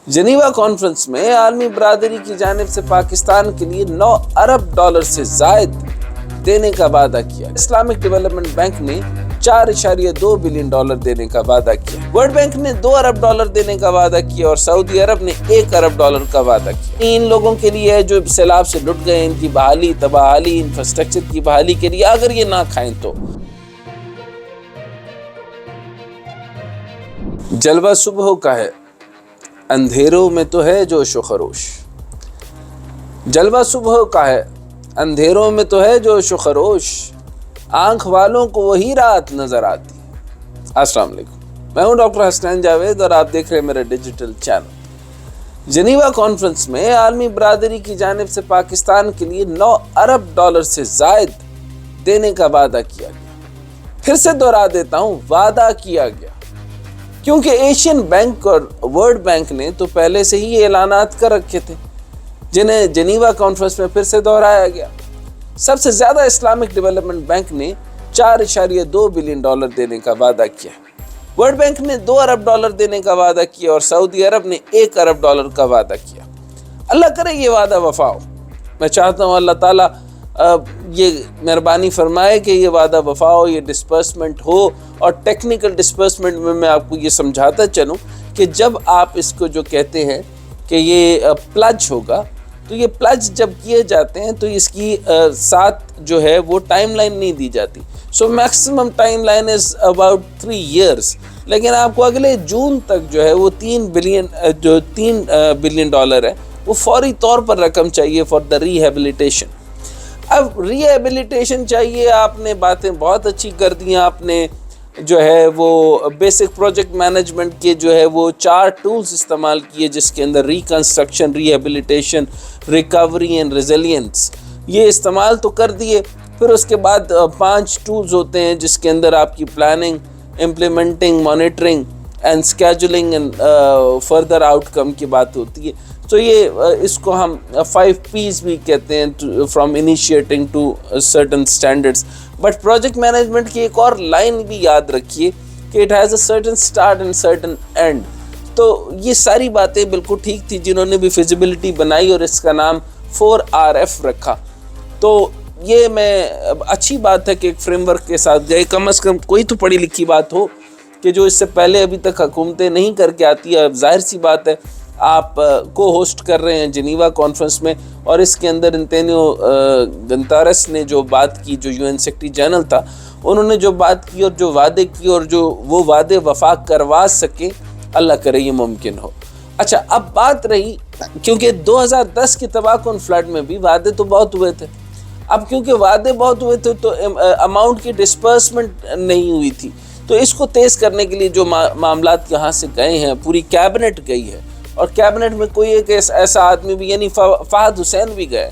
Geneva conference میں عالمی برادری کی جانب سے پاکستان کے لیے 9 ارب ڈالر سے زائد دینے کا وعدہ کیا۔ اسلامک ڈیولپمنٹ بینک نے 4.2 بلین ڈالر دینے کا وعدہ کیا۔ ورلڈ بینک نے 2 ارب ڈالر دینے کا وعدہ کیا اور سعودی عرب نے 1 ارب ڈالر کا وعدہ کیا۔ ان لوگوں کے لیے ہے جو سیلاب سے لٹ گئے، ان کی بحالی، تباہی، انفراسٹرکچر کی بحالی کے لیے اگر یہ نہ کھائیں تو۔ جلوہ صبح کا ہے، اندھیروں میں تو ہے جوش و خروش۔ جلوہ صبح کا ہے، اندھیروں میں تو ہے جوش و خروش، آنکھ والوں کو وہی رات نظر آتی۔ السلام علیکم، میں ہوں ڈاکٹر حسنین جاوید اور آپ دیکھ رہے ہیں میرا ڈیجیٹل چینل۔ جنیوا کانفرنس میں عالمی برادری کی جانب سے پاکستان کے لیے 9 ارب ڈالر سے زائد دینے کا وعدہ کیا گیا۔ پھر سے دوہرا دیتا ہوں، وعدہ کیا گیا، کیونکہ ایشین بینک اور ورلڈ بینک نے تو پہلے سے ہی یہ اعلانات کر رکھے تھے جنہیں جنیوا کانفرنس میں پھر سے دہرایا گیا۔ سب سے زیادہ اسلامک ڈیولپمنٹ بینک نے 4.2 بلین ڈالر دینے کا وعدہ کیا۔ ورلڈ بینک نے 2 ارب ڈالر دینے کا وعدہ کیا اور سعودی عرب نے 1 ارب ڈالر کا وعدہ کیا۔ اللہ کرے یہ وعدہ وفا ہو۔ میں چاہتا ہوں اللہ تعالیٰ یہ مہربانی فرمائے کہ یہ وعدہ وفا ہو، یہ ڈسپرسمنٹ ہو۔ اور ٹیکنیکل ڈسپرسمنٹ میں آپ کو یہ سمجھاتا چلوں کہ جب آپ اس کو جو کہتے ہیں کہ یہ پلج ہوگا، تو یہ پلج جب کیے جاتے ہیں تو اس کی ساتھ جو ہے وہ ٹائم لائن نہیں دی جاتی۔ So maximum timeline is about 3 years, لیکن آپ کو اگلے جون تک جو ہے وہ 3 بلین ڈالر ہے وہ فوری طور پر رقم چاہیے فار دا ریہیبلیٹیشن۔ اب ریہیبلیٹیشن چاہیے، آپ نے باتیں بہت اچھی کر دی ہیں، آپ نے جو ہے وہ بیسک پروجیکٹ مینجمنٹ کے جو ہے وہ 4 ٹولز استعمال کیے، جس کے اندر reconstruction, rehabilitation, recovery and resilience, یہ استعمال تو کر دیے۔ پھر اس کے بعد 5 ٹولز ہوتے ہیں جس کے اندر آپ کی planning, implementing, monitoring and scheduling and further out کم کی بات ہوتی ہے۔ تو یہ اس کو ہم 5 P's بھی کہتے ہیں، from initiating to certain standards. But project management کی ایک اور لائن بھی یاد رکھیے کہ it has a certain start and certain end. تو یہ ساری باتیں بالکل ٹھیک تھی، جنہوں نے بھی فیزیبلٹی بنائی اور اس کا نام 4RF رکھا۔ تو یہ میں اچھی بات ہے کہ ایک فریم ورک کے ساتھ گئے، کم از کم کوئی تو پڑھی لکھی بات ہو کہ جو اس سے پہلے ابھی تک حکومتیں نہیں کر کے آتی ہے۔ اب ظاہر سی بات ہے آپ کو ہوسٹ کر رہے ہیں جنیوا کانفرنس میں، اور اس کے اندر انتونیو گنتارس نے جو بات کی، جو UN سیکرٹری جنرل تھا، انہوں نے جو بات کی اور جو وعدے کی اور جو وہ وعدے وفا کروا سکے، اللہ کرے یہ ممکن ہو۔ اچھا، اب بات رہی، کیونکہ 2010 کے تباہ کن فلڈ میں بھی وعدے تو بہت ہوئے تھے۔ اب کیونکہ وعدے بہت ہوئے تھے تو اماؤنٹ کی ڈسپرسمنٹ نہیں ہوئی تھی، تو اس کو تیز کرنے کے لیے جو معاملات یہاں سے گئے ہیں، پوری کیبنٹ گئی ہے، اور کیبنٹ میں کوئی ایک ایسا آدمی بھی، یعنی فہد حسین بھی گئے،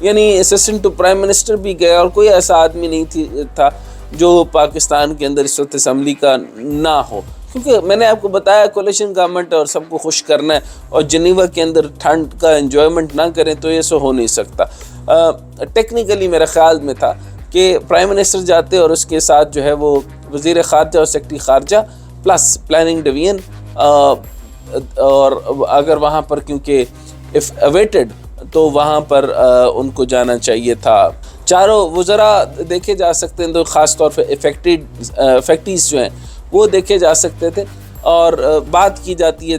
یعنی اسسٹنٹ ٹو پرائم منسٹر بھی گئے، اور کوئی ایسا آدمی نہیں تھا جو پاکستان کے اندر اس وقت اسمبلی کا نہ ہو، کیونکہ میں نے آپ کو بتایا کولیشن گورنمنٹ اور سب کو خوش کرنا ہے، اور جنیوا کے اندر ٹھنڈ کا انجوائمنٹ نہ کریں تو یہ ہو نہیں سکتا۔ ٹیکنیکلی میرے خیال میں تھا کہ پرائم منسٹر جاتے اور اس کے ساتھ جو ہے وہ وزیر خارجہ اور سیکرٹری خارجہ پلس پلاننگ ڈویژن، اور اگر وہاں پر کیونکہ اف اویٹڈ تو وہاں پر ان کو جانا چاہیے تھا۔ چاروں وزراء دیکھے جا سکتے ہیں، تو خاص طور پہ افیکٹیز جو ہیں وہ دیکھے جا سکتے تھے، اور بات کی جاتی ہے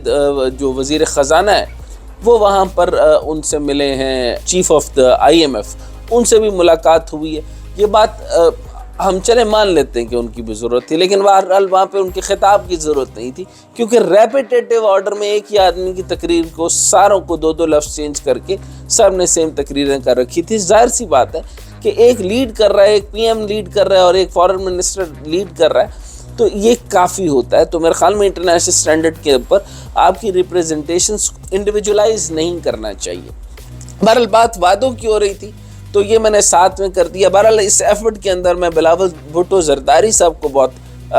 جو وزیر خزانہ ہے وہ وہاں پر ان سے ملے ہیں، چیف آف دا IMF، ان سے بھی ملاقات ہوئی ہے۔ یہ بات ہم چلے مان لیتے ہیں کہ ان کی بھی ضرورت تھی، لیکن بہرحال وہاں پہ ان کے خطاب کی ضرورت نہیں تھی، کیونکہ ریپیٹیٹیو آرڈر میں ایک ہی آدمی کی تقریر کو ساروں کو 2 لفظ چینج کر کے سب نے سیم تقریریں کر رکھی تھی۔ ظاہر سی بات ہے کہ ایک لیڈ کر رہا ہے، ایک PM لیڈ کر رہا ہے، اور ایک فارن منسٹر لیڈ کر رہا ہے، تو یہ کافی ہوتا ہے۔ تو میرے خیال میں انٹرنیشنل سٹینڈرڈ کے اوپر آپ کی ریپریزنٹیشنز انڈیویجولائز نہیں کرنا چاہیے۔ بہرحال بات وعدوں کی ہو رہی تھی، تو یہ میں نے ساتھ میں کر دیا۔ بہرحال اس ایفرٹ کے اندر میں بلاول بھٹو زرداری صاحب کو بہت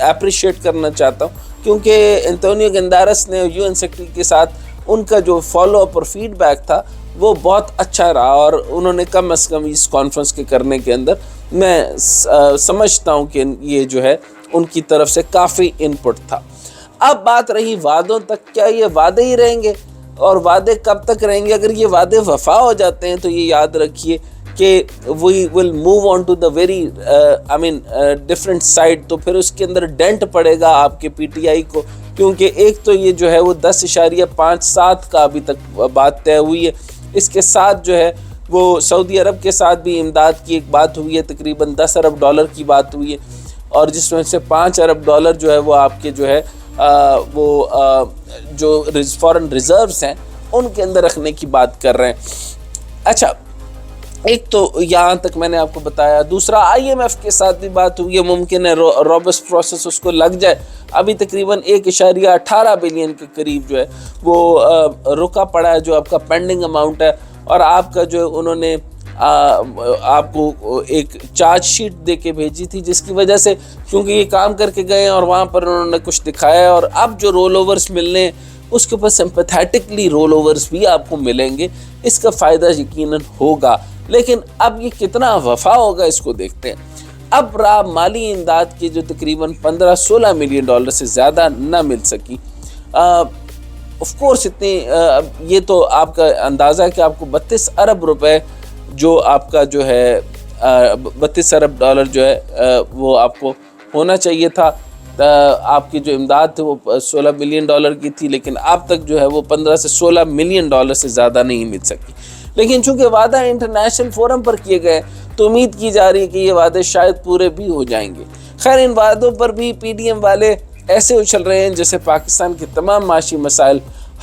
اپریشیٹ کرنا چاہتا ہوں، کیونکہ انتونیو گندارس نے UN سیکرٹری کے ساتھ ان کا جو فالو اپ اور فیڈ بیک تھا وہ بہت اچھا رہا، اور انہوں نے کم از کم اس کانفرنس کے کرنے کے اندر میں سمجھتا ہوں کہ یہ جو ہے ان کی طرف سے کافی ان پٹ تھا۔ اب بات رہی وعدوں تک، کیا یہ وعدے ہی رہیں گے؟ اور وعدے کب تک رہیں گے؟ اگر یہ وعدے وفا ہو جاتے ہیں تو یہ یاد رکھیے کہ we will move on to the very different side. تو پھر اس کے اندر ڈینٹ پڑے گا آپ کے پی ٹی آئی کو، کیونکہ ایک تو یہ جو ہے وہ 10.57 کا ابھی تک بات طے ہوئی ہے، اس کے ساتھ جو ہے وہ سعودی عرب کے ساتھ بھی امداد کی ایک بات ہوئی ہے، تقریباً $10 ارب کی بات ہوئی ہے، اور جس میں سے $5 ارب جو ہے وہ آپ کے جو ہے جو فورن ریزروز ہیں ان کے اندر رکھنے کی بات کر رہے ہیں۔ اچھا، ایک تو یہاں تک میں نے آپ کو بتایا۔ دوسرا IMF کے ساتھ بھی بات ہوئی ہے، ممکن ہے روبسٹ پروسیس اس کو لگ جائے۔ ابھی تقریباً 1.18 بلین کے قریب جو ہے وہ رکا پڑا ہے، جو آپ کا پینڈنگ اماؤنٹ ہے، اور آپ کا جو انہوں نے آپ کو ایک چارج شیٹ دے کے بھیجی تھی، جس کی وجہ سے کیونکہ یہ کام کر کے گئے اور وہاں پر انہوں نے کچھ دکھایا، اور اب جو رول اوورز ملنے ہیں اس کے اوپر سمپیتھیٹکلی رول اوورز بھی آپ کو ملیں گے، اس کا فائدہ یقیناً ہوگا۔ لیکن اب یہ کتنا وفا ہوگا اس کو دیکھتے ہیں۔ اب مالی امداد کی جو تقریباً $15-16 ملین سے زیادہ نہ مل سکی، آف کورس اتنی یہ تو آپ کا اندازہ ہے کہ آپ کو 32 ارب روپے جو آپ کا جو ہے 32 ارب ڈالر جو ہے وہ آپ کو ہونا چاہیے تھا۔ آپ کی جو امداد تھی وہ $16 ملین کی تھی، لیکن اب تک جو ہے وہ $15 سے $16 ملین سے زیادہ نہیں مل سکی۔ لیکن چونکہ وعدہ انٹرنیشنل فورم پر کیے گئے تو امید کی جا رہی ہے کہ یہ وعدے شاید پورے بھی ہو جائیں گے۔ خیر، ان وعدوں پر بھی پی ڈی ایم والے ایسے اچھل رہے ہیں جیسے پاکستان کے تمام معاشی مسائل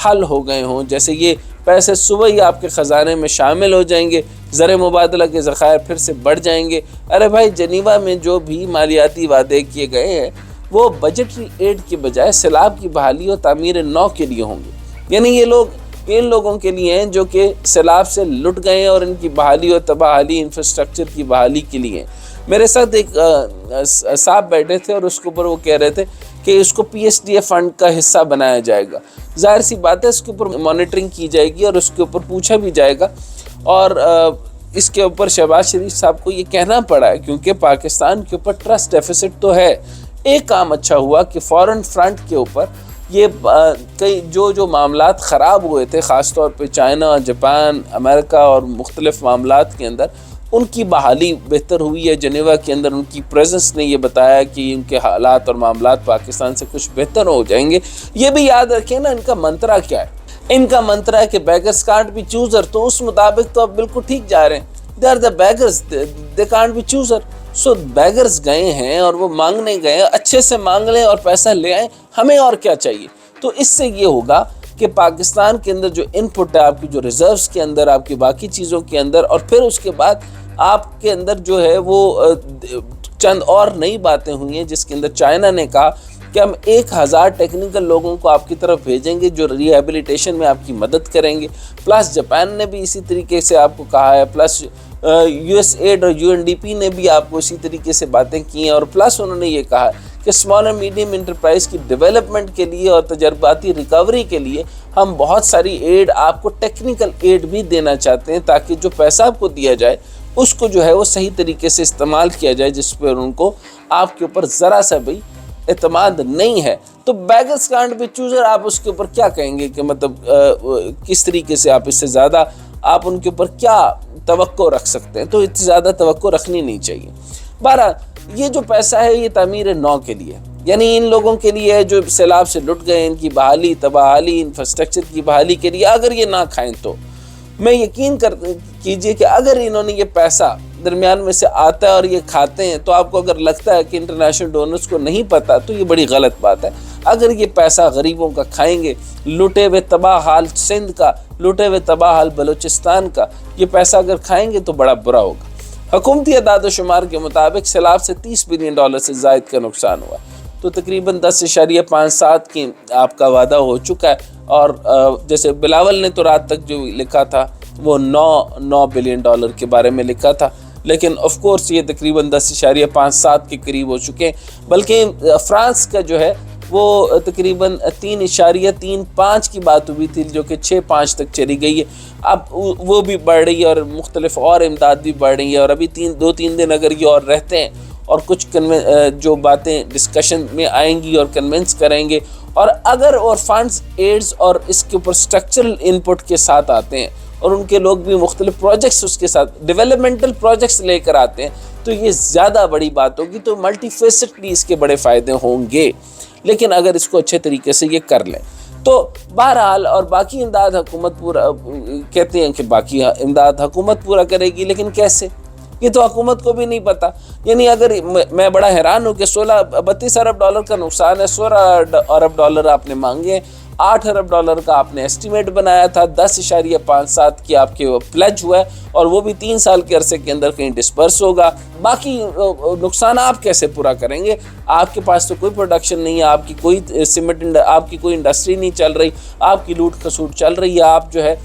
حل ہو گئے ہوں، جیسے یہ پیسے صبح ہی آپ کے خزانے میں شامل ہو جائیں گے، زر مبادلہ کے ذخائر پھر سے بڑھ جائیں گے۔ ارے بھائی، جنیوا میں جو بھی مالیاتی وعدے کیے گئے ہیں وہ بجٹری ایڈ کے بجائے سیلاب کی بحالی اور تعمیر نو کے لیے ہوں گے، یعنی یہ لوگ ان لوگوں کے لیے ہیں جو کہ سیلاب سے لٹ گئے ہیں اور ان کی بحالی اور تباہلی، انفراسٹرکچر کی بحالی کے لیے ہیں۔ میرے ساتھ ایک صاحب بیٹھے تھے اور اس کے اوپر وہ کہہ رہے تھے کہ اس کو PSDA فنڈ کا حصہ بنایا جائے گا۔ ظاہر سی بات ہے، اس کے اوپر مانیٹرنگ کی جائے گی اور اس کے اوپر پوچھا بھی جائے گا، اور اس کے اوپر شہباز شریف صاحب کو یہ کہنا پڑا ہے کیونکہ پاکستان کے اوپر ٹرسٹ ڈیفیسٹ تو ہے۔ ایک کام اچھا ہوا کہ فورن فرنٹ کے اوپر یہ کئی جو معاملات خراب ہوئے تھے، خاص طور پہ چائنا، جاپان، امریکہ اور مختلف معاملات کے اندر، ان کی بحالی بہتر ہوئی ہے۔ جنیوا کے اندر ان کی پریزنس نے یہ بتایا کہ ان کے حالات اور معاملات پاکستان سے کچھ بہتر ہو جائیں گے۔ یہ بھی یاد رکھیں نا، ان کا منترا کیا ہے؟ ان کا منترا ہے کہ بیگرز کانٹ بی چوزر، تو اس مطابق تو اب بالکل ٹھیک جا رہے ہیں۔ They are the beggars, they can't be chooser. So beggars گئے ہیں اور وہ مانگنے گئے، اچھے سے مانگ لیں اور پیسہ لے آئیں، ہمیں اور کیا چاہیے؟ تو اس سے یہ ہوگا کہ پاکستان کے اندر جو ان پٹ ہے آپ کی، جو ریزروز کے اندر، آپ کی باقی چیزوں کے اندر، اور پھر اس کے بعد آپ کے اندر جو ہے وہ چند اور نئی باتیں ہوئی ہیں، جس کے اندر چائنا نے کہا کہ ہم 1000 ٹیکنیکل لوگوں کو آپ کی طرف بھیجیں گے جو ریہیبلیٹیشن میں آپ کی مدد کریں گے۔ پلس جاپان نے بھی اسی طریقے سے آپ کو کہا ہے، پلس USAID اور UNDP نے بھی آپ کو اسی طریقے سے باتیں کی ہیں، اور پلس انہوں نے یہ کہا کہ اسمال اور میڈیم انٹرپرائز کی ڈیولپمنٹ کے لیے اور تجرباتی ریکوری کے لیے ہم بہت ساری ایڈ، آپ کو ٹیکنیکل ایڈ بھی دینا چاہتے ہیں، تاکہ جو پیسہ آپ کو دیا جائے اس کو جو ہے وہ صحیح طریقے سے استعمال کیا جائے، جس پر ان کو آپ کے اوپر ذرا سا بھی اعتماد نہیں ہے۔ تو بیگرز کانٹ بی چوزر، آپ اس کے اوپر کیا کہیں گے کہ مطلب کس طریقے سے آپ اس سے زیادہ آپ ان کے اوپر کیا توقع رکھ سکتے ہیں؟ تو اتنی زیادہ توقع رکھنی نہیں چاہیے۔ بہرحال یہ جو پیسہ ہے یہ تعمیر نو کے لیے، یعنی ان لوگوں کے لیے جو سیلاب سے لٹ گئے، ان کی بحالی، تباہلی، انفراسٹرکچر کی بحالی کے لیے۔ اگر یہ نہ کھائیں تو میں یقین کیجئے کہ اگر انہوں نے یہ پیسہ درمیان میں سے آتا ہے اور یہ کھاتے ہیں، تو آپ کو اگر لگتا ہے کہ انٹرنیشنل ڈونرز کو نہیں پتہ، تو یہ بڑی غلط بات ہے۔ اگر یہ پیسہ غریبوں کا کھائیں گے، لوٹے ہوئے تباہ حال سندھ کا، لوٹے ہوئے تباہ حال بلوچستان کا، یہ پیسہ اگر کھائیں گے تو بڑا برا ہوگا۔ حکومتی اعداد و شمار کے مطابق سیلاب سے $30 بلین سے زائد کا نقصان ہوا، تو تقریباً 10.57 کی آپ کا وعدہ ہو چکا ہے، اور جیسے بلاول نے تو رات تک جو لکھا تھا وہ $9 بلین کے بارے میں لکھا تھا، لیکن آف کورس یہ تقریباً 10.57 کے قریب ہو چکے ہیں۔ بلکہ فرانس کا جو ہے وہ تقریباً 3.35 کی بات ہوئی تھی، جو کہ 6.5 تک چلی گئی ہے۔ اب وہ بھی بڑھ رہی ہے اور مختلف اور امداد بھی بڑھ رہی ہے، اور ابھی 2-3 دن اگر یہ اور رہتے ہیں اور کچھ جو باتیں ڈسکشن میں آئیں گی اور کنونس کریں گے، اور اگر اور فنڈز ایڈز اور اس کے اوپر سٹرکچرل انپٹ کے ساتھ آتے ہیں اور ان کے لوگ بھی مختلف پروجیکٹس اس کے ساتھ ڈیولپمنٹل پروجیکٹس لے کر آتے ہیں تو یہ زیادہ بڑی بات ہوگی، تو ملٹی فیسٹلی اس کے بڑے فائدے ہوں گے، لیکن اگر اس کو اچھے طریقے سے یہ کر لیں تو بہرحال۔ اور باقی امداد حکومت پورا کہتے ہیں کہ باقی امداد حکومت پورا کرے گی، لیکن کیسے؟ یہ تو حکومت کو بھی نہیں پتہ۔ یعنی اگر میں بڑا حیران ہوں کہ 32 ارب ڈالر کا نقصان ہے، 16 ارب ڈالر آپ نے مانگے، 8 ارب ڈالر کا آپ نے ایسٹیمیٹ بنایا تھا، 10.57 کی آپ کے پلیج ہوا ہے، اور وہ بھی 3 سال کے عرصے کے اندر کہیں ڈسپرس ہوگا۔ باقی نقصان آپ کیسے پورا کریں گے؟ آپ کے پاس تو کوئی پروڈکشن نہیں ہے، آپ کی کوئی سیمنٹ، آپ کی کوئی انڈسٹری نہیں چل رہی، آپ کی لوٹ کھسوٹ چل رہی ہے۔ آپ جو ہے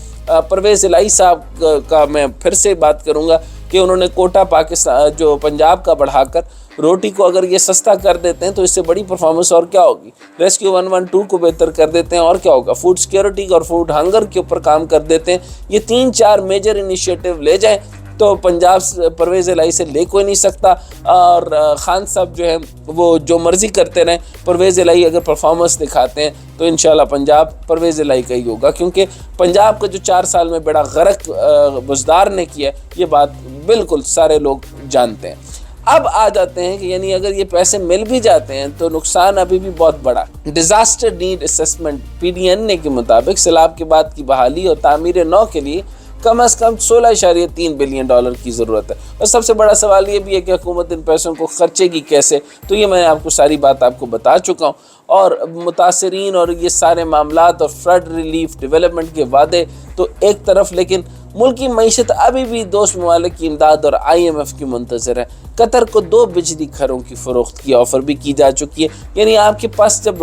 پرویز الہی صاحب کا میں پھر سے بات کروں گا کہ انہوں نے کوٹا پاکستان جو پنجاب کا بڑھا کر روٹی کو اگر یہ سستا کر دیتے ہیں تو اس سے بڑی پرفارمنس اور کیا ہوگی؟ ریسکیو 112 کو بہتر کر دیتے ہیں اور کیا ہوگا؟ فوڈ سیکیورٹی اور فوڈ ہنگر کے اوپر کام کر دیتے ہیں۔ یہ 3-4 میجر انیشیٹو لے جائیں تو پنجاب پرویز الہی سے لے کوئی نہیں سکتا، اور خان صاحب جو ہے وہ جو مرضی کرتے رہیں، پرویز الہی اگر پرفارمنس دکھاتے ہیں تو انشاءاللہ پنجاب پرویز الہی کا ہی ہوگا، کیونکہ پنجاب کا جو 4 سال میں بیڑا غرق بزدار نے کیا یہ بات بالکل سارے لوگ جانتے ہیں۔ اب آ جاتے ہیں کہ یعنی اگر یہ پیسے مل بھی جاتے ہیں تو نقصان ابھی بھی بہت بڑا۔ ڈیزاسٹر نیڈ اسیسمنٹ PDN کے مطابق سیلاب کے بعد کی بحالی اور تعمیر نو کے لیے کم از کم 16.3 بلین ڈالر کی ضرورت ہے، اور سب سے بڑا سوال یہ بھی ہے کہ حکومت ان پیسوں کو خرچے گی کیسے؟ تو یہ میں آپ کو ساری بات آپ کو بتا چکا ہوں، اور متاثرین اور یہ سارے معاملات اور فلڈ ریلیف ڈیولپمنٹ کے وعدے تو ایک طرف، لیکن ملکی معیشت ابھی بھی دوست ممالک کی امداد اور IMF کی منتظر ہے۔ قطر کو 2 بجلی گھروں کی فروخت کی آفر بھی کی جا چکی ہے، یعنی آپ کے پاس جب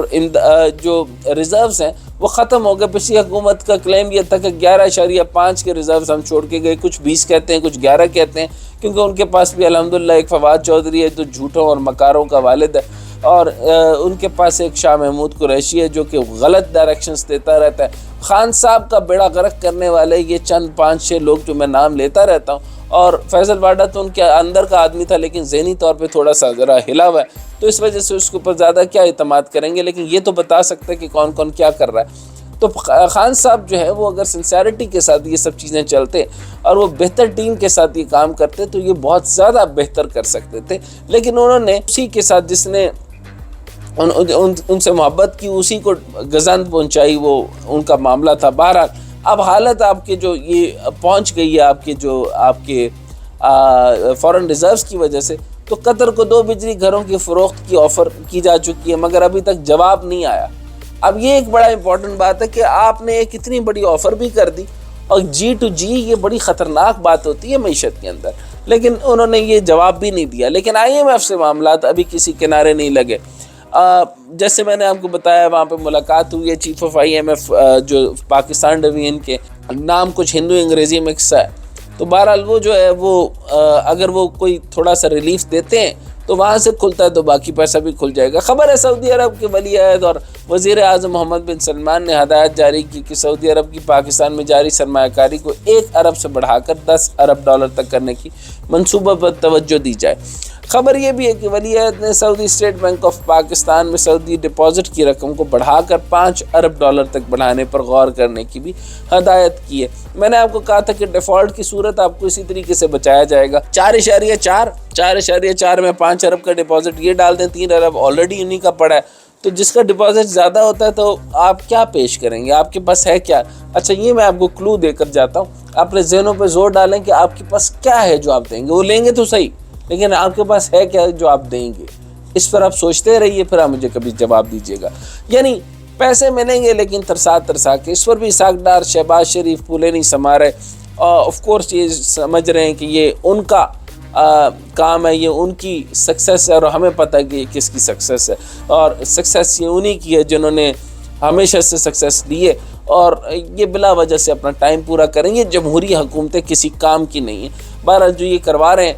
جو ریزروز ہیں وہ ختم ہو گئے۔ پچھلی حکومت کا کلیم یہ تھا کہ 11.5 کے ریزروز ہم چھوڑ کے گئے، کچھ 20 کہتے ہیں، کچھ 11 کہتے ہیں، کیونکہ ان کے پاس بھی الحمدللہ ایک فواد چودھری ہے جو جھوٹوں اور مکاروں کا والد ہے، اور ان کے پاس ایک شاہ محمود قریشی ہے جو کہ غلط ڈائریکشنز دیتا رہتا ہے۔ خان صاحب کا بیڑا غرق کرنے والے یہ چند 5-6 لوگ جو میں نام لیتا رہتا ہوں، اور فیصل واڈا تو ان کے اندر کا آدمی تھا لیکن ذہنی طور پہ تھوڑا سا ذرا ہلا ہوا ہے، تو اس وجہ سے اس کے اوپر زیادہ کیا اعتماد کریں گے، لیکن یہ تو بتا سکتے ہیں کہ کون کون کیا کر رہا ہے۔ تو خان صاحب جو ہے وہ اگر سنسیریٹی کے ساتھ یہ سب چیزیں چلتے اور وہ بہتر ٹیم کے ساتھ یہ کام کرتے تو یہ بہت زیادہ بہتر کر سکتے تھے، لیکن انہوں نے اسی کے ساتھ جس نے ان سے محبت کی اسی کو گزند پہنچائی، وہ ان کا معاملہ تھا۔ بہرحال اب حالت آپ کے جو یہ پہنچ گئی ہے آپ کے فورن ریزروز کی وجہ سے، تو قطر کو 2 بجلی گھروں کی فروخت کی آفر کی جا چکی ہے، مگر ابھی تک جواب نہیں آیا۔ اب یہ ایک بڑا امپورٹنٹ بات ہے کہ آپ نے ایک اتنی بڑی آفر بھی کر دی، اور G2G یہ بڑی خطرناک بات ہوتی ہے معیشت کے اندر، لیکن انہوں نے یہ جواب بھی نہیں دیا۔ لیکن IMF سے معاملات ابھی کسی کنارے نہیں لگے۔ جیسے میں نے آپ کو بتایا وہاں پہ ملاقات ہوئی ہے چیف آف IMF جو پاکستان ڈویژن کے، نام کچھ ہندو انگریزی مکس ہے، تو بہرحال وہ جو ہے وہ اگر وہ کوئی تھوڑا سا ریلیف دیتے ہیں تو وہاں سے کھلتا ہے تو باقی پیسہ بھی کھل جائے گا۔ خبر ہے سعودی عرب کے ولی عہد اور وزیر اعظم محمد بن سلمان نے ہدایت جاری کی کہ سعودی عرب کی پاکستان میں جاری سرمایہ کاری کو 1 ارب سے بڑھا کر 10 ارب ڈالر تک کرنے کی منصوبہ پر توجہ دی جائے۔ خبر یہ بھی ہے کہ ولی عہد نے سعودی اسٹیٹ بینک آف پاکستان میں سعودی ڈپازٹ کی رقم کو بڑھا کر 5 ارب ڈالر تک بڑھانے پر غور کرنے کی بھی ہدایت کی ہے۔ میں نے آپ کو کہا تھا کہ ڈیفالٹ کی صورت آپ کو اسی طریقے سے بچایا جائے گا۔ 4.4 میں 5 ارب کا ڈپازٹ یہ ڈال دیں، 3 ارب آلریڈی انہی کا پڑا ہے، تو جس کا ڈپازٹ زیادہ ہوتا ہے تو آپ کیا پیش کریں گے؟ آپ کے پاس ہے کیا؟ اچھا یہ میں آپ کو کلو دے کر جاتا ہوں، اپنے ذہنوں پہ زور ڈالیں کہ آپ کے پاس کیا ہے جو آپ دیں گے۔ وہ لیں گے تو صحیح، لیکن آپ کے پاس ہے کیا جو آپ دیں گے؟ اس پر آپ سوچتے رہیے، پھر آپ مجھے کبھی جواب دیجیے گا۔ یعنی پیسے ملیں گے لیکن ترسا کے، اس پر بھی اسحاق ڈار شہباز شریف پھولے نہیں سما رہے، آف کورس یہ سمجھ رہے ہیں کہ یہ ان کا کام ہے، یہ ان کی سکسیس ہے، اور ہمیں پتہ ہے کہ یہ کس کی سکسیس ہے، اور سکسیس یہ انہی کی ہے جنہوں نے ہمیشہ سے سکسیس دی ہے، اور یہ بلا وجہ سے اپنا ٹائم پورا کریں گے۔ جمہوری حکومتیں کسی کام کی نہیں ہیں۔ بہرحال جو یہ کروا رہے ہیں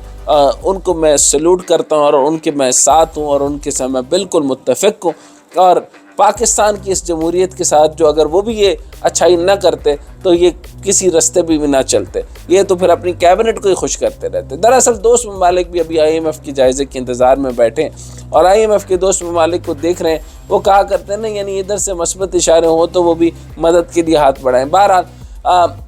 ان کو میں سلوٹ کرتا ہوں، اور ان کے میں ساتھ ہوں، اور ان کے ساتھ میں بالکل متفق ہوں، اور پاکستان کی اس جمہوریت کے ساتھ جو اگر وہ بھی یہ اچھائی نہ کرتے تو یہ کسی رستے بھی نہ چلتے، یہ تو پھر اپنی کیبنٹ کو ہی خوش کرتے رہتے۔ دراصل دوست ممالک بھی ابھی IMF کے جائزے کے انتظار میں بیٹھے ہیں اور IMF کے دوست ممالک کو دیکھ رہے ہیں، وہ کہا کرتے ہیں نا، یعنی ادھر سے مثبت اشارے ہوں تو وہ بھی مدد کے لیے ہاتھ بڑھائیں۔ بہرحال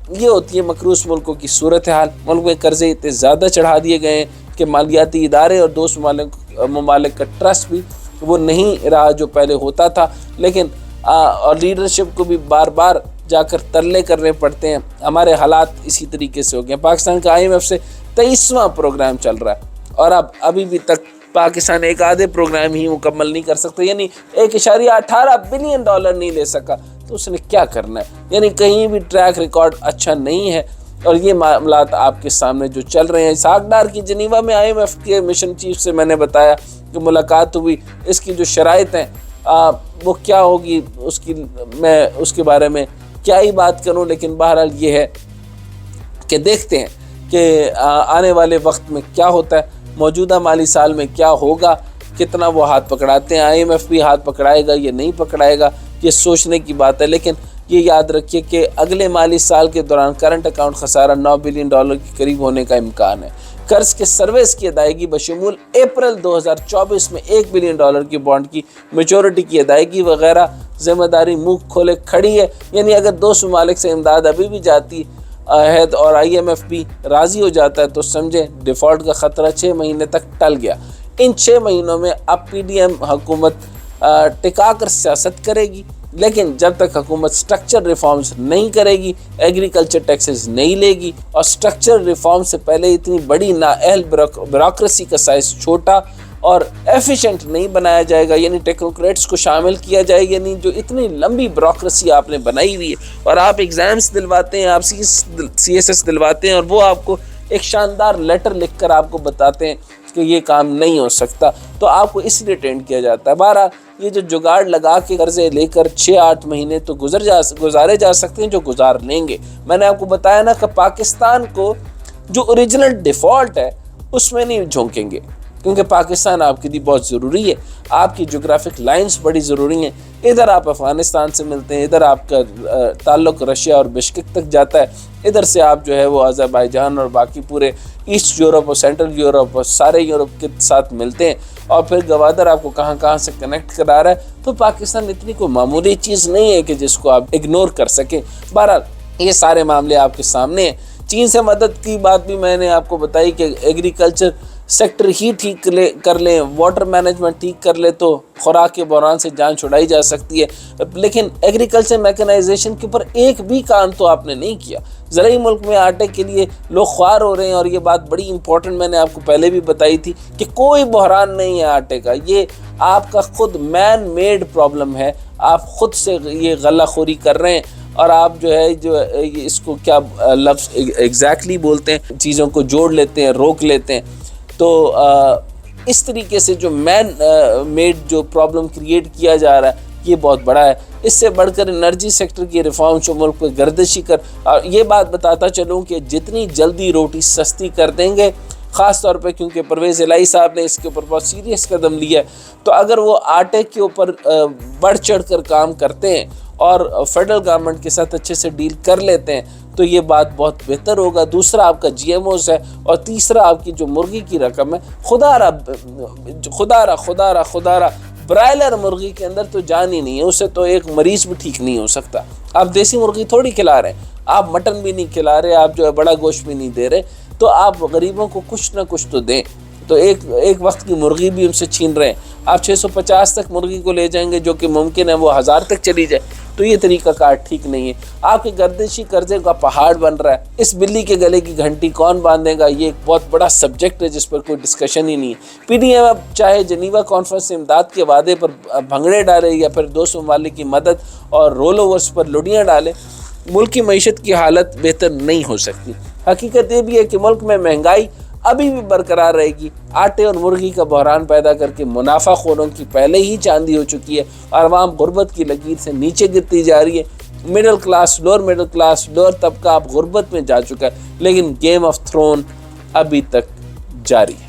یہ ہوتی ہے مقروض ملکوں کی صورتحال۔ ملک میں قرضے اتنے زیادہ چڑھا دیے گئے ہیں کہ مالیاتی ادارے اور دوست ممالک کا ٹرسٹ بھی وہ نہیں رہا جو پہلے ہوتا تھا، لیکن اور لیڈرشپ کو بھی بار بار جا کر ترلے کرنے پڑتے ہیں۔ ہمارے حالات اسی طریقے سے ہو گئے ہیں۔ پاکستان کا IMF سے 23واں پروگرام چل رہا ہے اور ابھی بھی تک پاکستان ایک آدھے پروگرام ہی مکمل نہیں کر سکتے، یعنی 1.18 بلین ڈالر نہیں لے سکا، تو اس نے کیا کرنا ہے؟ یعنی کہیں بھی ٹریک ریکارڈ اچھا نہیں ہے اور یہ معاملات آپ کے سامنے جو چل رہے ہیں۔ اسحاق ڈار کی جنیوا میں IMF کے مشن چیف سے میں نے بتایا کہ ملاقات ہوئی، اس کی جو شرائط ہیں وہ کیا ہوگی، میں اس کے بارے میں کیا ہی بات کروں، لیکن بہرحال یہ ہے کہ دیکھتے ہیں کہ آنے والے وقت میں کیا ہوتا ہے، موجودہ مالی سال میں کیا ہوگا، کتنا وہ ہاتھ پکڑاتے ہیں۔ IMF بھی ہاتھ پکڑائے گا یا نہیں پکڑائے گا، یہ سوچنے کی بات ہے، لیکن یہ یاد رکھیے کہ اگلے مالی سال کے دوران کرنٹ اکاؤنٹ خسارہ 9 بلین ڈالر کے قریب ہونے کا امکان ہے۔ قرض کے سروس کی ادائیگی بشمول اپریل 2024 میں 1 بلین ڈالر کی بانڈ کی میچورٹی کی ادائیگی وغیرہ ذمہ داری منہ کھولے کھڑی ہے۔ یعنی اگر دوست ممالک سے امداد ابھی بھی جاتی ہے اور IMF بھی راضی ہو جاتا ہے تو سمجھیں ڈیفالٹ کا خطرہ 6 مہینے تک ٹل گیا۔ ان 6 مہینوں میں اب PDM حکومت ٹکا کر سیاست کرے گی، لیکن جب تک حکومت سٹرکچر ریفارمز نہیں کرے گی، ایگریکلچر ٹیکسز نہیں لے گی اور سٹرکچر ریفارم سے پہلے اتنی بڑی نااہل بیوروکریسی کا سائز چھوٹا اور ایفیشنٹ نہیں بنایا جائے گا، یعنی ٹیکنوکریٹس کو شامل کیا جائے گا، یعنی جو اتنی لمبی بیوروکریسی آپ نے بنائی ہوئی ہے اور آپ ایگزامز دلواتے ہیں، آپ CSS دلواتے ہیں اور وہ آپ کو ایک شاندار لیٹر لکھ کر آپ کو بتاتے ہیں کہ یہ کام نہیں ہو سکتا، تو آپ کو اس لیے ٹرینڈ کیا جاتا ہے۔ بہرحال یہ جو جگاڑ لگا کے قرضے لے کر 6-8 مہینے تو گزارے جا سکتے ہیں جو گزار لیں گے۔ میں نے آپ کو بتایا نا کہ پاکستان کو جو اوریجنل ڈیفالٹ ہے اس میں نہیں جھونکیں گے، کیونکہ پاکستان آپ کے لیے بہت ضروری ہے، آپ کی جغرافک لائنز بڑی ضروری ہیں۔ ادھر آپ افغانستان سے ملتے ہیں، ادھر آپ کا تعلق رشیا اور بشکک تک جاتا ہے، ادھر سے آپ جو ہے وہ آذربائیجان اور باقی پورے ایسٹ یورپ اور سینٹرل یورپ اور سارے یورپ کے ساتھ ملتے ہیں، اور پھر گوادر آپ کو کہاں سے کنیکٹ کرا رہا ہے۔ تو پاکستان اتنی کوئی معمولی چیز نہیں ہے کہ جس کو آپ اگنور کر سکیں۔ بہرحال یہ سارے معاملے آپ کے سامنے ہیں۔ چین سے مدد کی بات بھی میں نے آپ کو بتائی کہ ایگریکلچر سیکٹر ہی ٹھیک کر لیں، واٹر مینجمنٹ ٹھیک کر لے تو خوراک کے بحران سے جان چھڑائی جا سکتی ہے، لیکن ایگریکلچر میکنائزیشن کے اوپر ایک بھی کام تو آپ نے نہیں کیا۔ زرعی ملک میں آٹے کے لیے لوگ خوار ہو رہے ہیں، اور یہ بات بڑی امپورٹنٹ میں نے آپ کو پہلے بھی بتائی تھی کہ کوئی بحران نہیں ہے آٹے کا، یہ آپ کا خود مین میڈ پرابلم ہے، آپ خود سے یہ غلہ خوری کر رہے ہیں، اور آپ جو ہے اس کو کیا لفظ ایگزیکٹلی بولتے ہیں، چیزوں کو جوڑ لیتے ہیں، روک لیتے ہیں۔ تو اس طریقے سے جو مین میڈ جو پرابلم کریٹ کیا جا رہا ہے یہ بہت بڑا ہے۔ اس سے بڑھ کر انرجی سیکٹر کی ریفارم جو ملک پہ گردشی کر، اور یہ بات بتاتا چلوں کہ جتنی جلدی روٹی سستی کر دیں گے، خاص طور پہ کیونکہ پرویز الہی صاحب نے اس کے اوپر بہت سیریس قدم لیا ہے، تو اگر وہ آٹے کے اوپر بڑھ چڑھ کر کام کرتے ہیں اور فیڈرل گورنمنٹ کے ساتھ اچھے سے ڈیل کر لیتے ہیں تو یہ بات بہت بہتر ہوگا۔ دوسرا آپ کا GMOs ہے، اور تیسرا آپ کی جو مرغی کی رقم ہے، خدا را برائلر مرغی کے اندر تو جان ہی نہیں ہے، اسے تو ایک مریض بھی ٹھیک نہیں ہو سکتا۔ آپ دیسی مرغی تھوڑی کھلا رہے ہیں، آپ مٹن بھی نہیں کھلا رہے، آپ جو ہے بڑا گوشت بھی نہیں دے رہے، تو آپ غریبوں کو کچھ نہ کچھ تو دیں۔ تو ایک وقت کی مرغی بھی ان سے چھین رہے ہیں، آپ 650 تک مرغی کو لے جائیں گے جو کہ ممکن ہے وہ 1000 تک چلی جائے، تو یہ طریقہ کار ٹھیک نہیں ہے۔ آپ کے گردشی قرضے کا پہاڑ بن رہا ہے، اس بلی کے گلے کی گھنٹی کون باندھے گا، یہ ایک بہت بڑا سبجیکٹ ہے جس پر کوئی ڈسکشن ہی نہیں ہے۔ PDM اب چاہے جنیوا کانفرنس سے امداد کے وعدے پر بھنگڑے ڈالے یا پھر دوست ممالک کی مدد اور رول اوورز پر لڑیاں ڈالے، ملک کی معیشت کی حالت بہتر نہیں ہو سکتی۔ حقیقت یہ بھی ہے کہ ملک میں مہنگائی ابھی بھی برقرار رہے گی۔ آٹے اور مرغی کا بحران پیدا کر کے منافع خوروں کی پہلے ہی چاندی ہو چکی ہے، اور عوام غربت کی لکیر سے نیچے گرتی جا رہی ہے۔ مڈل کلاس، لوور طبقہ اب غربت میں جا چکا ہے، لیکن گیم آف تھرون ابھی تک جاری ہے۔